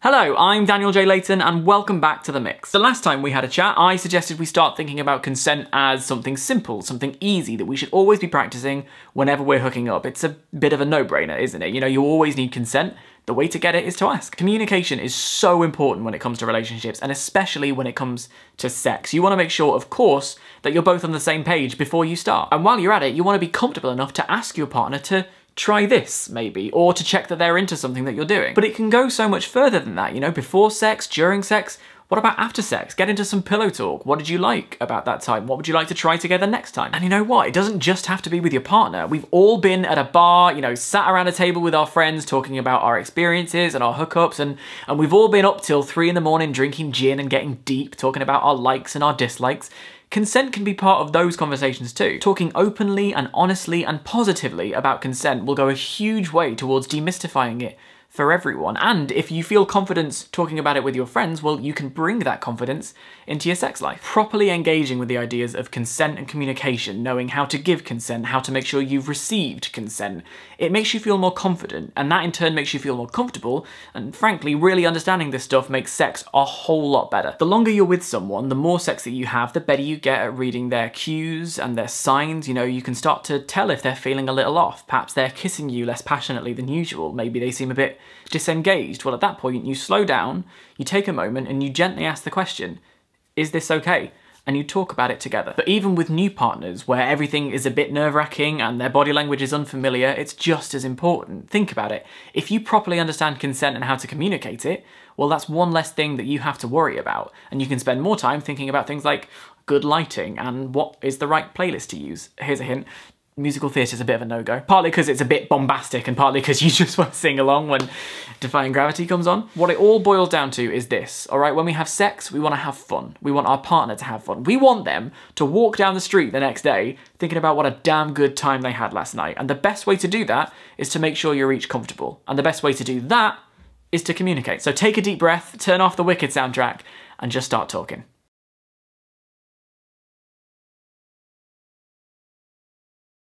Hello, I'm Daniel J. Layton and welcome back to The Mix. The last time we had a chat, I suggested we start thinking about consent as something simple, something easy that we should always be practicing whenever we're hooking up. It's a bit of a no-brainer, isn't it? You know, you always need consent. The way to get it is to ask. Communication is so important when it comes to relationships, and especially when it comes to sex. You want to make sure, of course, that you're both on the same page before you start. And while you're at it, you want to be comfortable enough to ask your partner to try this, maybe, or to check that they're into something that you're doing. But it can go so much further than that, you know, before sex, during sex. What about after sex? Get into some pillow talk. What did you like about that time? What would you like to try together next time? And you know what? It doesn't just have to be with your partner. We've all been at a bar, you know, sat around a table with our friends talking about our experiences and our hookups, and we've all been up till 3 in the morning drinking gin and getting deep, talking about our likes and our dislikes. Consent can be part of those conversations too. Talking openly and honestly and positively about consent will go a huge way towards demystifying it for everyone. And if you feel confidence talking about it with your friends, well, you can bring that confidence into your sex life. Properly engaging with the ideas of consent and communication, knowing how to give consent, how to make sure you've received consent, it makes you feel more confident, and that in turn makes you feel more comfortable, and frankly, really understanding this stuff makes sex a whole lot better. The longer you're with someone, the more sex that you have, the better you get at reading their cues and their signs. You know, you can start to tell if they're feeling a little off. Perhaps they're kissing you less passionately than usual. Maybe they seem a bit disengaged. Well, at that point, you slow down, you take a moment, and you gently ask the question, is this okay? And you talk about it together. But even with new partners, where everything is a bit nerve-wracking and their body language is unfamiliar, it's just as important. Think about it. If you properly understand consent and how to communicate it, well, that's one less thing that you have to worry about. And you can spend more time thinking about things like good lighting and what is the right playlist to use. Here's a hint. Musical theatre's a bit of a no-go. Partly because it's a bit bombastic and partly because you just want to sing along when Defying Gravity comes on. What it all boils down to is this, all right? When we have sex, we want to have fun. We want our partner to have fun. We want them to walk down the street the next day thinking about what a damn good time they had last night. And the best way to do that is to make sure you're each comfortable. And the best way to do that is to communicate. So take a deep breath, turn off the Wicked soundtrack, and just start talking.